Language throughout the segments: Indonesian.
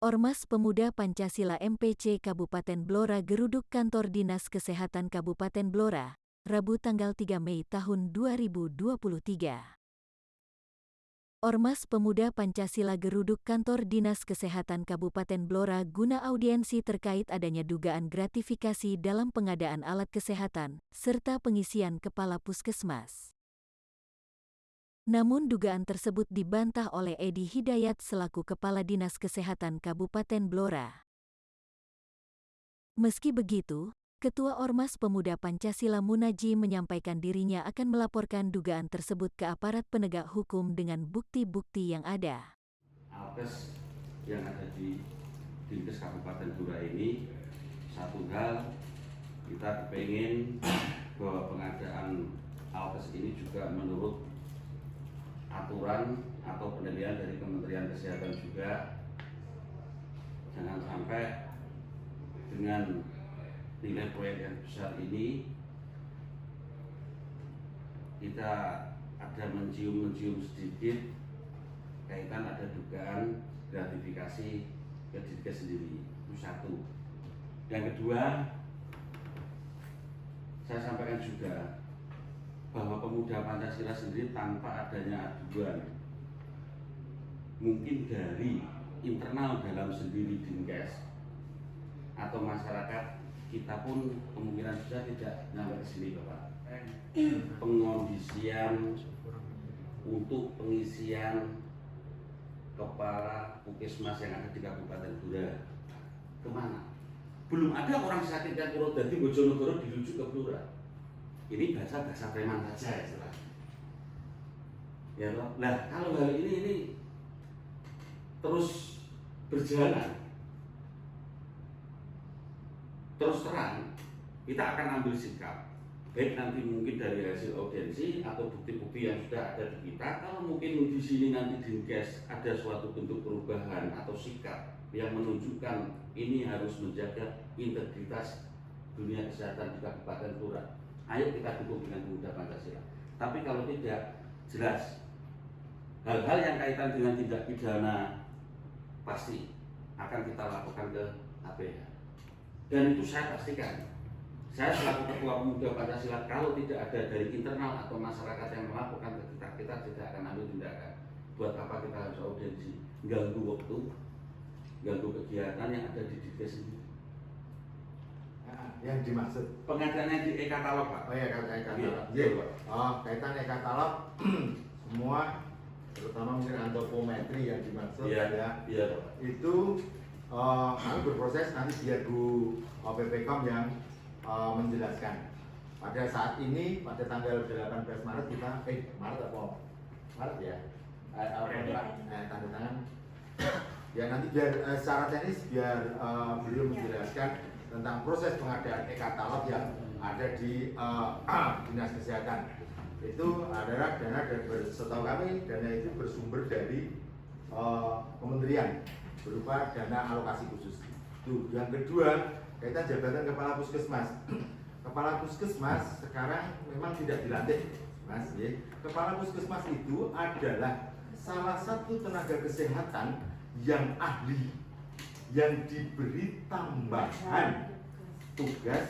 Ormas Pemuda Pancasila MPC Kabupaten Blora geruduk kantor Dinas Kesehatan Kabupaten Blora, Rabu tanggal 3 Mei tahun 2023. Ormas Pemuda Pancasila geruduk kantor Dinas Kesehatan Kabupaten Blora guna audiensi terkait adanya dugaan gratifikasi dalam pengadaan alat kesehatan, serta pengisian kepala puskesmas. Namun dugaan tersebut dibantah oleh Edi Hidayat selaku Kepala Dinas Kesehatan Kabupaten Blora. Meski begitu, Ketua Ormas Pemuda Pancasila Munaji menyampaikan dirinya akan melaporkan dugaan tersebut ke aparat penegak hukum dengan bukti-bukti yang ada. Alkes yang ada di Dinkes Kabupaten Blora ini, satu hal kita pengen bahwa pengadaan alkes ini juga menurut aturan atau penilaian dari Kementerian Kesehatan juga. Jangan sampai dengan nilai proyek yang besar ini kita ada mencium sedikit kaitan ada dugaan gratifikasi ke Dinkes sendiri. Itu satu. Yang kedua, saya sampaikan juga bahwa Pemuda Pancasila sendiri tanpa adanya aduan mungkin dari internal dalam sendiri Dinkes atau masyarakat kita pun kemungkinan sudah tidak sampai ke sini Bapak. Pengondisian untuk pengisian kepala puskesmas yang ada di Kabupaten Blora kemana? Belum ada orang sakit yang turun dari Bojonegoro dirujuk ke Blora. Ini bahasa preman saja istilahnya. Ya loh. Nah, kalau hal ini terus berjalan, terus terang, kita akan ambil sikap. Baik nanti mungkin dari hasil audiensi atau bukti-bukti yang sudah ada di kita. Kalau mungkin di sini nanti Dinkes ada suatu bentuk perubahan atau sikap yang menunjukkan ini harus menjaga integritas dunia kesehatan di Kabupaten Blora. Ayo kita dukung dengan Pemuda Pancasila. Tapi kalau tidak, jelas hal-hal yang kaitan dengan tindak pidana pasti akan kita lakukan ke APH. Dan itu saya pastikan, saya selaku Ketua Pemuda Pancasila, kalau tidak ada dari internal atau masyarakat yang melakukan ke kita tidak akan ambil tindakan. Buat apa kita harus audiensi, ganggu waktu, ganggu kegiatan yang ada di Dinkes sendiri. Yang dimaksud pengadaannya di e-katalog Pak. Oh iya, e-katalog. Iya, Pak. Kaitan e-katalog semua terutama mungkin antropometri yang dimaksud Iya, Pak. Itu kami berproses, nanti biar Bu PPKOM yang menjelaskan. Pada saat ini pada tanggal 18 Maret kita Maret apa? Maret ya. Tanda tangan. Ya nanti biar secara teknis biar beliau menjelaskan tentang proses pengadaan e-katalog yang ada di Dinas Kesehatan. Itu adalah dana dan setahu kami dana itu bersumber dari kementerian berupa dana alokasi khusus. Itu. Yang kedua, kaitan jabatan kepala puskesmas. Kepala puskesmas sekarang memang tidak dilantik, Mas. Ya. Kepala puskesmas itu adalah salah satu tenaga kesehatan yang ahli yang diberi tambahan tugas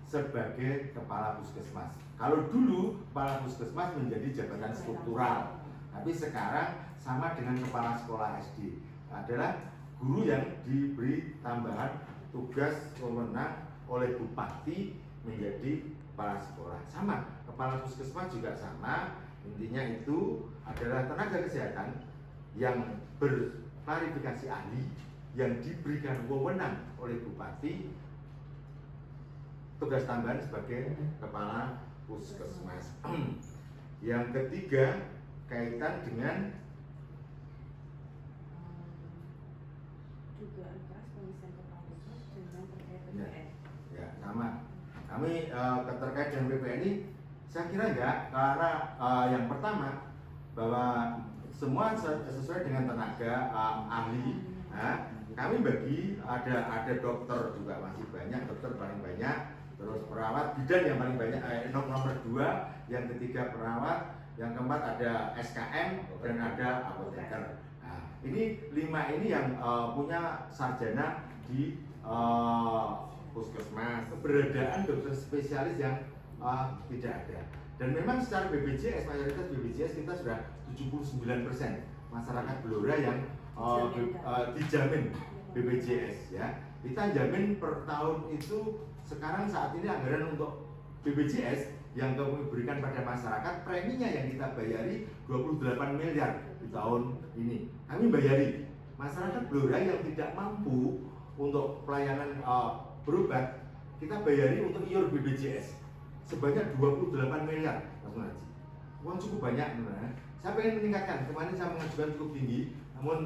sebagai kepala puskesmas. Kalau dulu kepala puskesmas menjadi jabatan struktural, tapi sekarang sama dengan kepala sekolah SD adalah guru yang diberi tambahan tugas wewenang oleh bupati menjadi kepala sekolah. Sama, kepala puskesmas juga sama. Intinya itu adalah tenaga kesehatan yang berklarifikasi ahli yang diberikan wewenang oleh bupati tugas tambahan sebagai kepala puskesmas. Yang ketiga kaitan dengan dugaan keras pengisian kepala puskesmas dengan terkait PPN. Ya, sama. Kami terkait dengan PPN ini saya kira enggak, karena yang pertama bahwa semua sesuai dengan tenaga ahli. Kami bagi ada dokter juga masih banyak, dokter paling banyak, terus perawat bidan yang paling banyak, nomor 2, yang ketiga perawat, yang keempat ada SKM dan ada apoteker. Nah, ini 5 ini yang punya sarjana di puskesmas, keberadaan dokter spesialis yang tidak ada. Dan memang secara BPJS, mayoritas BPJS kita sudah 79% masyarakat Blora yang dijamin BPJS ya. Kita jamin per tahun itu sekarang saat ini anggaran untuk BPJS yang kami berikan pada masyarakat, preminya yang kita bayari 28 miliar di tahun ini. Kami bayari masyarakat Blora yang tidak mampu untuk pelayanan berobat, kita bayari untuk iur BPJS sebanyak 28 miliar, Mas Haji. Uang cukup banyak, sebenarnya. Saya ingin meningkatkan. Kemarin saya mengajukan cukup tinggi, namun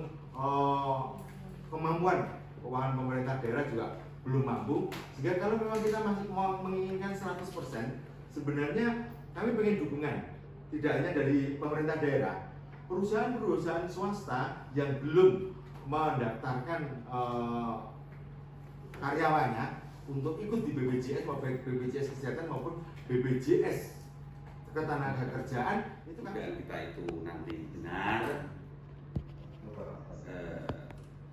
kemampuan keuangan pemerintah daerah juga belum mampu. Sehingga kalau memang kita masih mau menginginkan 100%, sebenarnya kami ingin dukungan, tidak hanya dari pemerintah daerah, perusahaan-perusahaan swasta yang belum mendaftarkan karyawannya untuk ikut di BPJS, baik BPJS kesehatan maupun BPJS ketenagakerjaan, itu kan kita itu nanti benar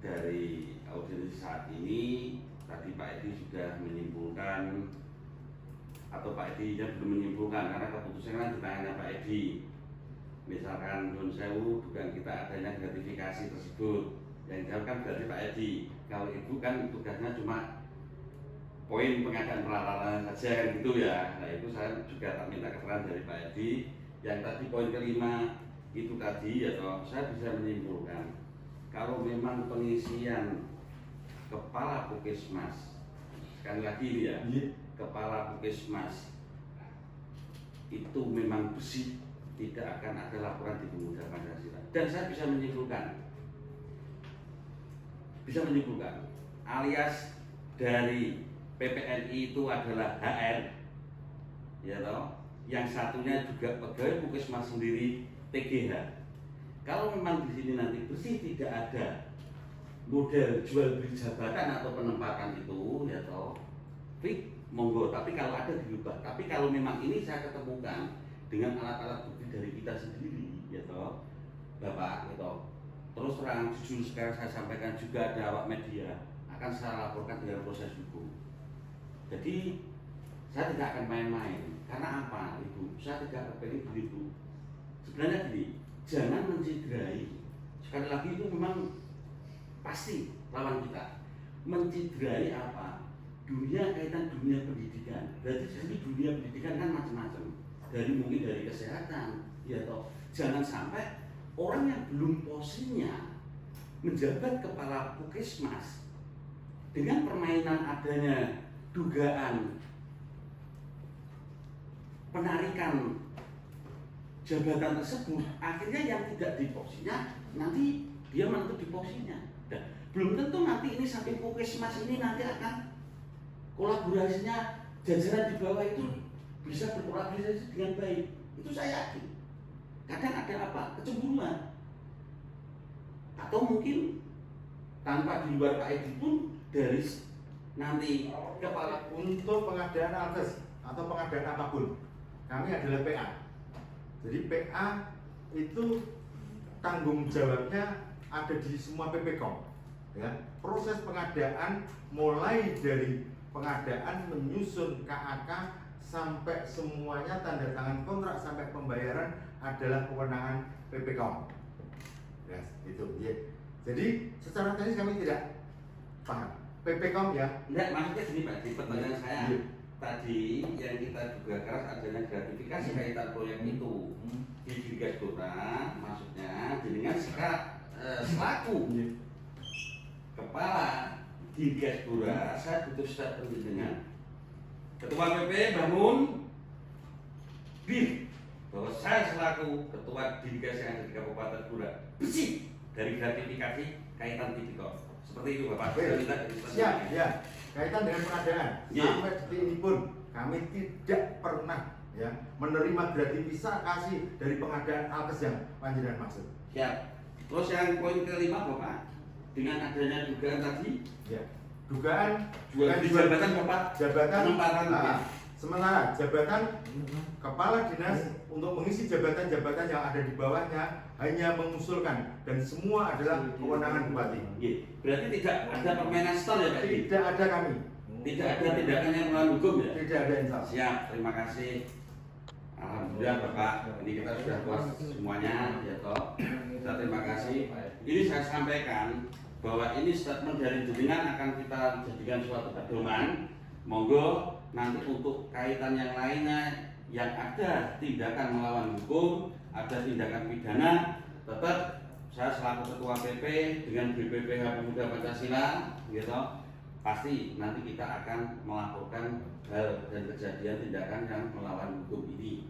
dari audiensi saat ini. Tadi Pak Edi sudah menyimpulkan, atau Pak Edi nya belum menyimpulkan karena keputusan kan di tangannya Pak Edi. Misalkan Nun Sewu dugaan kita adanya gratifikasi tersebut, yang jawab kan berarti Pak Edi. Kalau Ibu kan tugasnya cuma poin pengadaan peralatan saja kan gitu ya. Nah itu saya juga tak minta keterangan dari Pak Edi. Yang tadi poin kelima itu tadi ya toh, saya bisa menyimpulkan kalau memang pengisian kepala puskesmas, sekali lagi ini ya, kepala puskesmas itu memang bersih, tidak akan ada laporan di Pemuda Pancasila. Dan saya bisa menyimpulkan alias dari PPNI itu adalah HR, ya toh, yang satunya juga pegawai puskesmas sendiri TGH. Kalau memang di sini nanti bersih, tidak ada model jual beli jabatan atau penempatan itu, ya toh, fit monggo. Tapi kalau ada diubah. Tapi kalau memang ini saya ketemukan dengan alat-alat bukti dari kita sendiri, ya toh, Bapak, ya toh, terus terang jujur sekarang saya sampaikan juga ada awak media akan saya laporkan dengan proses hukum. Jadi saya tidak akan main-main. Karena apa, Ibu? Saya tidak kepengen begitu. Sebenarnya gini, jangan menciderai. Sekali lagi itu memang pasti lawan kita. Menciderai apa? Kaitan dunia pendidikan. Berarti jadi dunia pendidikan kan macam-macam. Mungkin dari kesehatan, ya toh. Jangan sampai orang yang belum posisinya menjabat kepala puskesmas dengan permainan adanya dugaan penarikan jabatan tersebut, akhirnya yang tidak di posisinya nanti dia menentu di posisinya. Dan belum tentu nanti ini sampai puskesmas ini nanti akan kolaborasinya jajaran di bawah itu bisa berkolaborasi dengan baik. Itu saya yakin. Kadang ada apa? Kecemburuan. Atau mungkin tanpa di luar Pak Edi pun dari nanti kepala untuk pengadaan alkes atau pengadaan apapun, kami adalah PA. Jadi PA itu tanggung jawabnya ada di semua PPKOM. Ya, proses pengadaan mulai dari pengadaan menyusun KAK sampai semuanya tanda tangan kontrak sampai pembayaran adalah kewenangan PPKOM. Ya, itu. Ya. Jadi secara teknis kami tidak paham. PPKOM ya? Enggak, maksudnya gini Pak, di pertanyaan saya. Tadi yang kita juga keras adanya gratifikasi kaitan proyek itu di Dirgas Kota, maksudnya dengan selaku kepala Dirgas Kota, saya butuh statement dengan Ketua PP bangun bir bahwa saya selaku Ketua Dirgas yang ada di Kabupaten Blora bersih dari gratifikasi kaitan tipikor. Seperti itu Bapak. Siap, ya. Kaitan dengan pengadaan, sampai detik ini pun kami tidak pernah ya menerima gratifikasi dari pengadaan alkes yang panjenengan maksud. Siap. Terus yang poin kelima Bapak, dengan adanya dugaan tadi, ya, dugaan jual beli jabatan Bapak, jabatan penempatan. Sementara jabatan kepala dinas untuk mengisi jabatan-jabatan yang ada di bawahnya hanya mengusulkan dan semua adalah kewenangan bupati. Berarti tidak ada permainan style ya Pak? Tidak ada kami. Tidak ada tindakan yang melawan hukum ya? Tidak ada insya Allah. Siap, terima kasih. Alhamdulillah Bapak, ini kita sudah puas semuanya ya toh. Kita terima kasih. Ini saya sampaikan bahwa ini statement dari jenengan akan kita jadikan suatu pedoman. Monggo nanti untuk kaitan yang lainnya yang ada tindakan melawan hukum, ada tindakan pidana, tetap saya selaku Ketua PP dengan BPPH Pemuda Pancasila, gitu, pasti nanti kita akan melaporkan hal dan kejadian tindakan yang melawan hukum ini.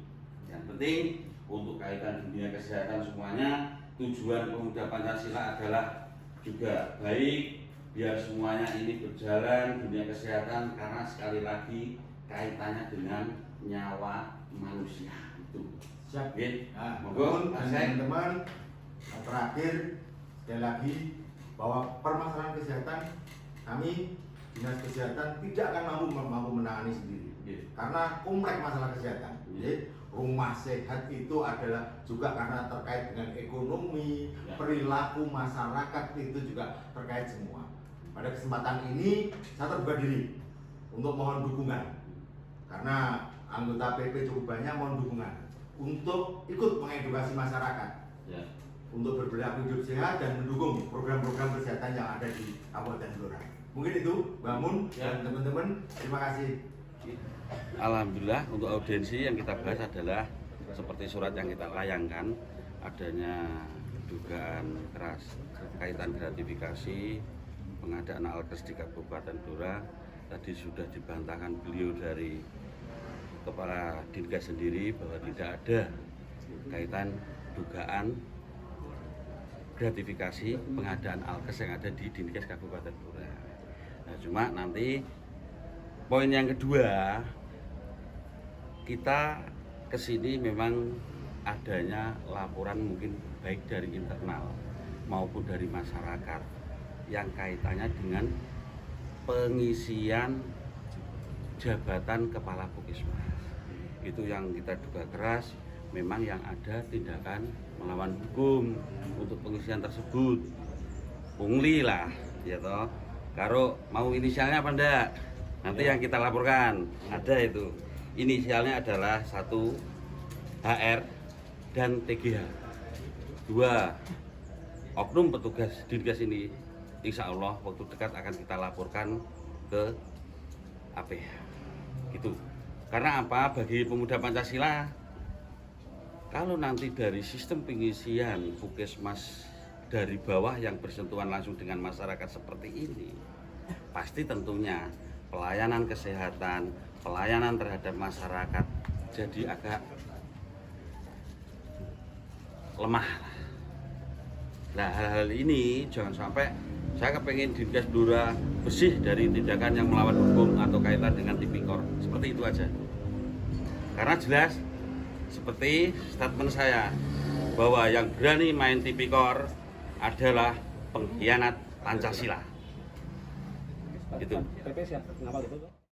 Yang penting untuk kaitan dunia kesehatan semuanya, tujuan Pemuda Pancasila adalah juga baik, biar semuanya ini berjalan dunia kesehatan, karena sekali lagi kaitannya dengan nyawa manusia itu. Siap. Nah, monggo dan teman-teman, terakhir sekali lagi bahwa permasalahan kesehatan kami dinas kesehatan tidak akan mampu menangani sendiri. Karena kompleks masalah kesehatan. Rumah sehat itu adalah juga karena terkait dengan ekonomi, perilaku masyarakat itu juga terkait semua. Pada kesempatan ini saya terbuka diri untuk mohon dukungan karena anggota PP cukup banyak, mohon dukungan untuk ikut mengedukasi masyarakat untuk berperilaku hidup sehat dan mendukung program-program kesehatan yang ada di Kabupaten Blora. Mungkin itu Mbak Mun dan teman-teman, terima kasih. Alhamdulillah untuk audiensi yang kita bahas adalah seperti surat yang kita layangkan, adanya dugaan keras kaitan gratifikasi pengadaan alkes di Kabupaten Blora. Tadi sudah dibantahkan beliau dari Kepala Dinkes sendiri bahwa tidak ada kaitan dugaan gratifikasi pengadaan alkes yang ada di Dinkes Kabupaten Blora. Nah, cuma nanti poin yang kedua, kita kesini memang adanya laporan mungkin baik dari internal maupun dari masyarakat yang kaitannya dengan pengisian jabatan kepala Puskesmas. Itu yang kita duga keras, memang yang ada tindakan melawan hukum untuk pengisian tersebut. Pungli lah, ya toh. Karo mau inisialnya apa ndak? Nanti yang kita laporkan ada itu. Inisialnya adalah 1 HR dan TGH. 2 oknum petugas Dinkes ini insya Allah waktu dekat akan kita laporkan ke APH. Gitu. Karena apa? Bagi pemuda Pancasila, kalau nanti dari sistem pengisian Puskesmas dari bawah yang bersentuhan langsung dengan masyarakat seperti ini, pasti tentunya pelayanan kesehatan, pelayanan terhadap masyarakat jadi agak lemah. Nah, hal-hal ini jangan sampai saya kepengen Dinkes Blora bersih dari tindakan yang melawan hukum atau kaitan dengan tipikor. Seperti itu aja. Karena jelas seperti statement saya bahwa yang berani main tipikor adalah pengkhianat Pancasila. Gitu. PP siap, ngawal itu.